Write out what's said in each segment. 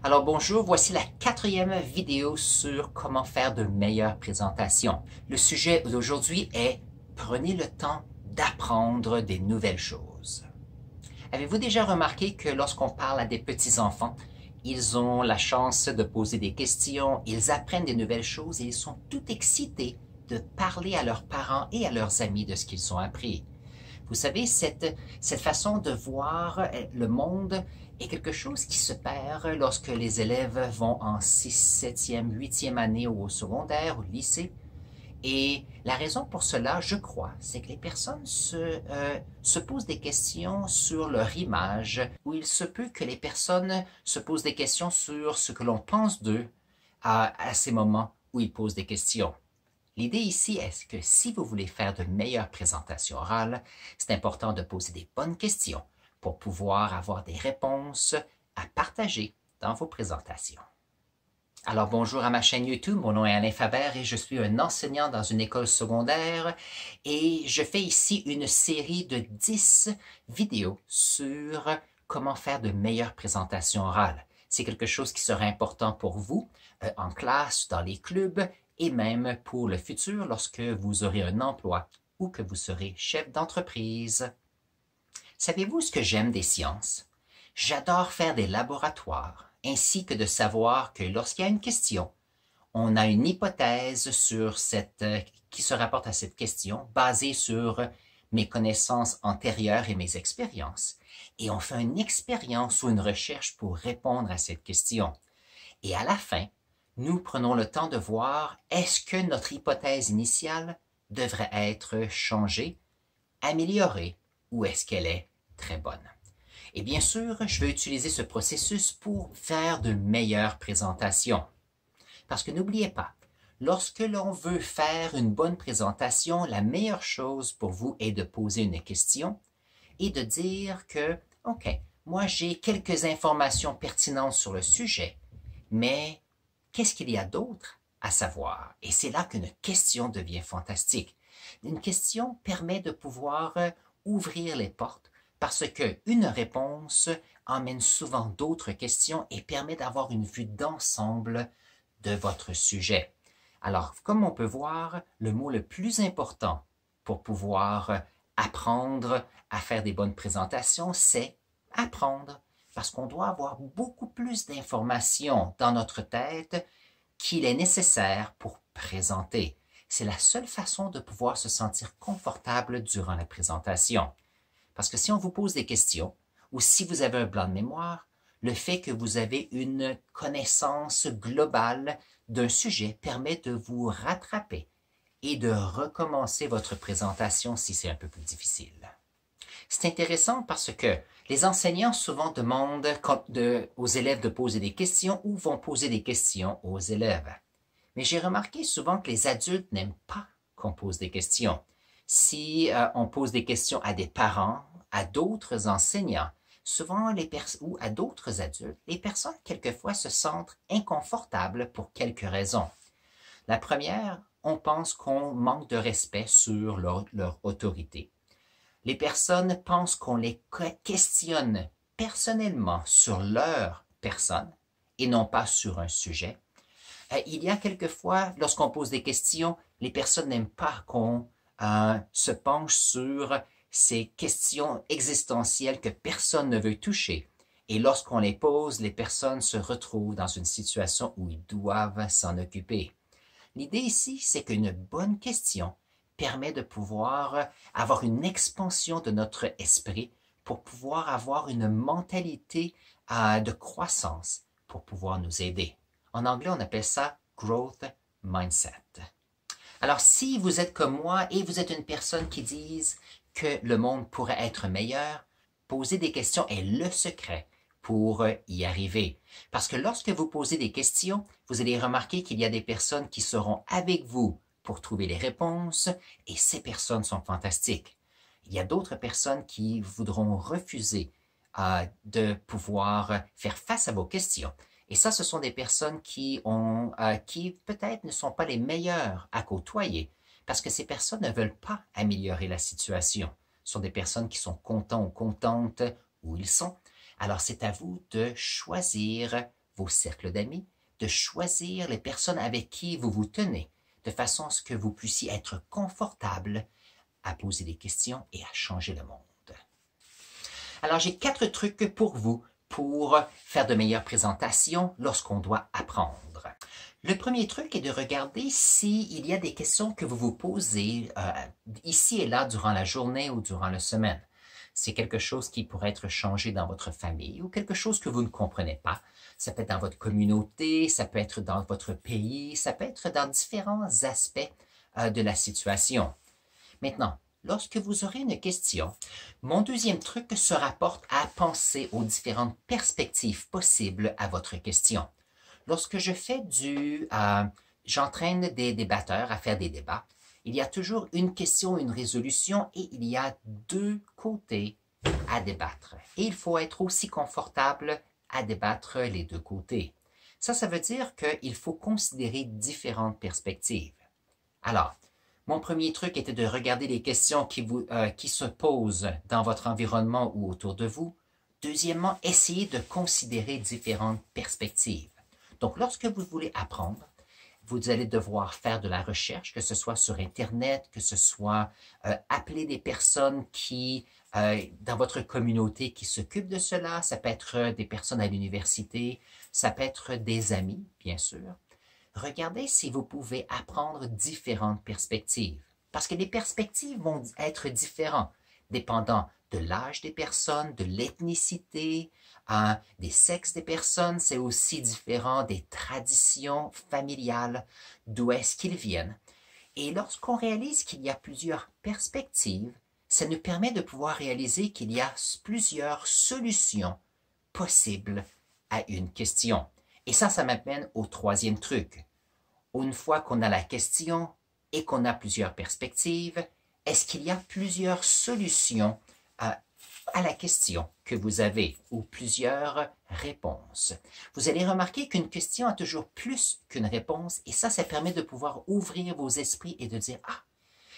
Alors bonjour, voici la quatrième vidéo sur comment faire de meilleures présentations. Le sujet d'aujourd'hui est « Prenez le temps d'apprendre des nouvelles choses ». Avez-vous déjà remarqué que lorsqu'on parle à des petits-enfants, ils ont la chance de poser des questions, ils apprennent des nouvelles choses et ils sont tout excités de parler à leurs parents et à leurs amis de ce qu'ils ont appris. Vous savez, cette façon de voir le monde est quelque chose qui se perd lorsque les élèves vont en 6, 7e, 8e année au secondaire, au lycée. Et la raison pour cela, je crois, c'est que les personnes se posent des questions sur leur image, ou il se peut que les personnes se posent des questions sur ce que l'on pense d'eux à ces moments où ils posent des questions. L'idée ici est que si vous voulez faire de meilleures présentations orales, c'est important de poser des bonnes questions pour pouvoir avoir des réponses à partager dans vos présentations. Alors bonjour à ma chaîne YouTube, mon nom est Alain Faber et je suis un enseignant dans une école secondaire et je fais ici une série de 10 vidéos sur comment faire de meilleures présentations orales. C'est quelque chose qui sera important pour vous en classe, dans les clubs et même pour le futur lorsque vous aurez un emploi ou que vous serez chef d'entreprise. Savez-vous ce que j'aime des sciences? J'adore faire des laboratoires, ainsi que de savoir que lorsqu'il y a une question, on a une hypothèse qui se rapporte à cette question, basée sur mes connaissances antérieures et mes expériences. Et on fait une expérience ou une recherche pour répondre à cette question. Et à la fin, nous prenons le temps de voir est-ce que notre hypothèse initiale devrait être changée, améliorée, ou est-ce qu'elle est très bonne. Et bien sûr, je vais utiliser ce processus pour faire de meilleures présentations. Parce que n'oubliez pas, lorsque l'on veut faire une bonne présentation, la meilleure chose pour vous est de poser une question et de dire que, OK, moi j'ai quelques informations pertinentes sur le sujet, mais qu'est-ce qu'il y a d'autre à savoir? Et c'est là qu'une question devient fantastique. Une question permet de pouvoir ouvrir les portes parce qu'une réponse emmène souvent d'autres questions et permet d'avoir une vue d'ensemble de votre sujet. Alors, comme on peut voir, le mot le plus important pour pouvoir apprendre à faire des bonnes présentations, c'est apprendre. Parce qu'on doit avoir beaucoup plus d'informations dans notre tête qu'il est nécessaire pour présenter. C'est la seule façon de pouvoir se sentir confortable durant la présentation. Parce que si on vous pose des questions, ou si vous avez un blanc de mémoire, le fait que vous avez une connaissance globale d'un sujet permet de vous rattraper et de recommencer votre présentation si c'est un peu plus difficile. C'est intéressant parce que les enseignants souvent demandent aux élèves de poser des questions ou vont poser des questions aux élèves. Mais j'ai remarqué souvent que les adultes n'aiment pas qu'on pose des questions. Si on pose des questions à des parents, à d'autres enseignants, souvent ou à d'autres adultes, les personnes quelquefois se sentent inconfortables pour quelques raisons. La première, on pense qu'on manque de respect sur leur autorité. Les personnes pensent qu'on les questionne personnellement sur leur personne et non pas sur un sujet. Il y a quelquefois, lorsqu'on pose des questions, les personnes n'aiment pas qu'on se penche sur ces questions existentielles que personne ne veut toucher. Et lorsqu'on les pose, les personnes se retrouvent dans une situation où ils doivent s'en occuper. L'idée ici, c'est qu'une bonne question permet de pouvoir avoir une expansion de notre esprit pour pouvoir avoir une mentalité de croissance pour pouvoir nous aider. En anglais, on appelle ça « growth mindset ». Alors, si vous êtes comme moi et vous êtes une personne qui dit que le monde pourrait être meilleur, poser des questions est le secret pour y arriver. Parce que lorsque vous posez des questions, vous allez remarquer qu'il y a des personnes qui seront avec vous pour trouver les réponses et ces personnes sont fantastiques. Il y a d'autres personnes qui voudront refuser de pouvoir faire face à vos questions. Et ça, ce sont des personnes qui peut-être ne sont pas les meilleures à côtoyer parce que ces personnes ne veulent pas améliorer la situation. Ce sont des personnes qui sont contents ou contentes où ils sont. Alors, c'est à vous de choisir vos cercles d'amis, de choisir les personnes avec qui vous vous tenez, de façon à ce que vous puissiez être confortable à poser des questions et à changer le monde. Alors, j'ai 4 trucs pour vous pour faire de meilleures présentations lorsqu'on doit apprendre. Le premier truc est de regarder s'il y a des questions que vous vous posez ici et là durant la journée ou durant la semaine. C'est quelque chose qui pourrait être changé dans votre famille ou quelque chose que vous ne comprenez pas. Ça peut être dans votre communauté, ça peut être dans votre pays, ça peut être dans différents aspects de la situation. Maintenant, lorsque vous aurez une question, mon deuxième truc se rapporte à penser aux différentes perspectives possibles à votre question. Lorsque je fais j'entraîne des débatteurs à faire des débats, il y a toujours une question, une résolution et il y a 2 côtés à débattre. Et il faut être aussi confortable à débattre les 2 côtés. Ça veut dire qu'il faut considérer différentes perspectives. Alors, mon premier truc était de regarder les questions qui se posent dans votre environnement ou autour de vous. Deuxièmement, essayez de considérer différentes perspectives. Donc, lorsque vous voulez apprendre, vous allez devoir faire de la recherche, que ce soit sur Internet, que ce soit appeler des personnes dans votre communauté qui s'occupent de cela. Ça peut être des personnes à l'université, ça peut être des amis, bien sûr. Regardez si vous pouvez apprendre différentes perspectives, parce que les perspectives vont être différentes, dépendant de l'âge des personnes, de l'ethnicité, des sexes des personnes, c'est aussi différent des traditions familiales, d'où est-ce qu'ils viennent. Et lorsqu'on réalise qu'il y a plusieurs perspectives, ça nous permet de pouvoir réaliser qu'il y a plusieurs solutions possibles à une question. Et ça m'amène au troisième truc. Une fois qu'on a la question et qu'on a plusieurs perspectives, est-ce qu'il y a plusieurs solutions à la question que vous avez ou plusieurs réponses? Vous allez remarquer qu'une question a toujours plus qu'une réponse et ça permet de pouvoir ouvrir vos esprits et de dire « Ah,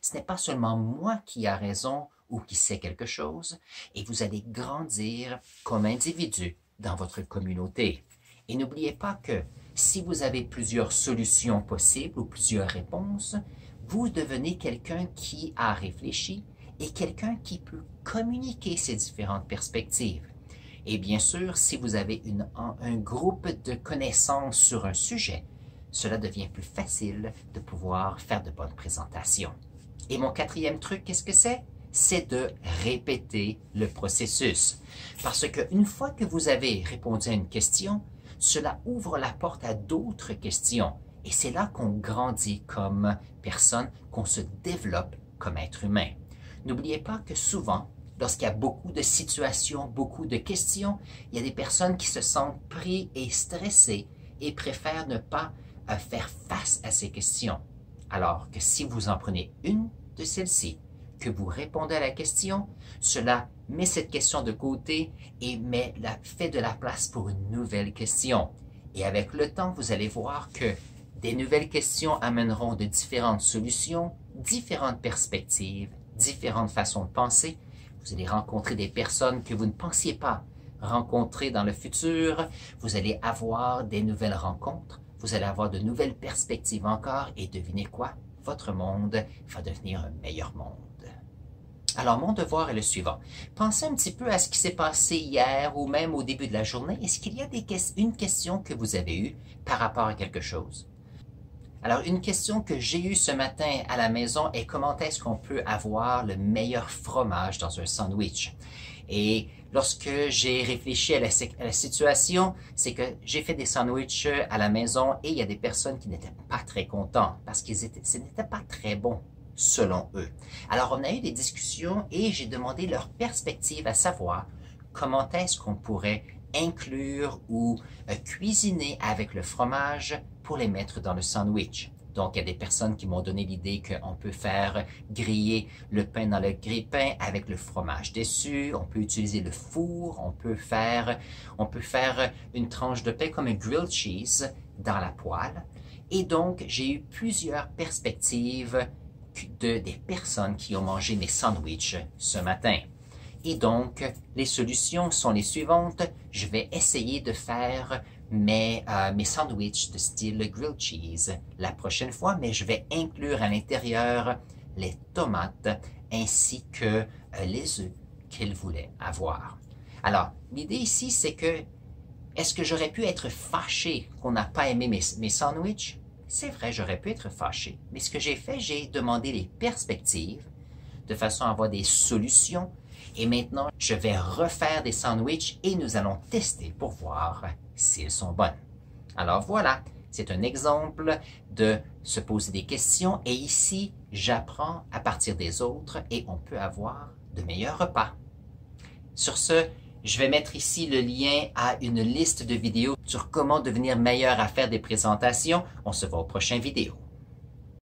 ce n'est pas seulement moi qui a raison ou qui sait quelque chose » et vous allez grandir comme individu dans votre communauté. Et n'oubliez pas que si vous avez plusieurs solutions possibles ou plusieurs réponses, vous devenez quelqu'un qui a réfléchi et quelqu'un qui peut communiquer ces différentes perspectives. Et bien sûr, si vous avez un groupe de connaissances sur un sujet, cela devient plus facile de pouvoir faire de bonnes présentations. Et mon quatrième truc, qu'est-ce que c'est? C'est de répéter le processus. Parce qu'une fois que vous avez répondu à une question, cela ouvre la porte à d'autres questions. Et c'est là qu'on grandit comme personne, qu'on se développe comme être humain. N'oubliez pas que souvent, lorsqu'il y a beaucoup de situations, beaucoup de questions, il y a des personnes qui se sentent pris et stressées et préfèrent ne pas faire face à ces questions. Alors que si vous en prenez une de celles-ci, que vous répondez à la question, cela met cette question de côté et fait de la place pour une nouvelle question. Et avec le temps, vous allez voir que des nouvelles questions amèneront de différentes solutions, différentes perspectives, différentes façons de penser. Vous allez rencontrer des personnes que vous ne pensiez pas rencontrer dans le futur. Vous allez avoir des nouvelles rencontres. Vous allez avoir de nouvelles perspectives encore. Et devinez quoi? Votre monde va devenir un meilleur monde. Alors, mon devoir est le suivant. Pensez un petit peu à ce qui s'est passé hier ou même au début de la journée. Est-ce qu'il y a une question que vous avez eue par rapport à quelque chose? Alors, une question que j'ai eue ce matin à la maison est comment est-ce qu'on peut avoir le meilleur fromage dans un sandwich? Et lorsque j'ai réfléchi à la situation, c'est que j'ai fait des sandwichs à la maison et il y a des personnes qui n'étaient pas très contentes parce que ce n'était pas très bon selon eux. Alors, on a eu des discussions et j'ai demandé leur perspective à savoir comment est-ce qu'on pourrait inclure ou cuisiner avec le fromage pour les mettre dans le sandwich. Donc, il y a des personnes qui m'ont donné l'idée qu'on peut faire griller le pain dans le grille-pain avec le fromage dessus. On peut utiliser le four. On peut faire une tranche de pain comme un grilled cheese dans la poêle. Et donc, j'ai eu plusieurs perspectives des personnes qui ont mangé mes sandwichs ce matin. Et donc, les solutions sont les suivantes. Je vais essayer de faire mes sandwichs de style grilled cheese la prochaine fois, mais je vais inclure à l'intérieur les tomates ainsi que les œufs qu'il voulait avoir. Alors, l'idée ici, c'est que est-ce que j'aurais pu être fâché qu'on n'a pas aimé mes sandwichs? C'est vrai, j'aurais pu être fâché, mais ce que j'ai fait, j'ai demandé les perspectives de façon à avoir des solutions. Et maintenant, je vais refaire des sandwichs et nous allons tester pour voir s'ils sont bonnes. Alors voilà, c'est un exemple de se poser des questions et ici, j'apprends à partir des autres et on peut avoir de meilleurs repas. Sur ce, je vais mettre ici le lien à une liste de vidéos sur comment devenir meilleur à faire des présentations. On se voit aux prochaines vidéos.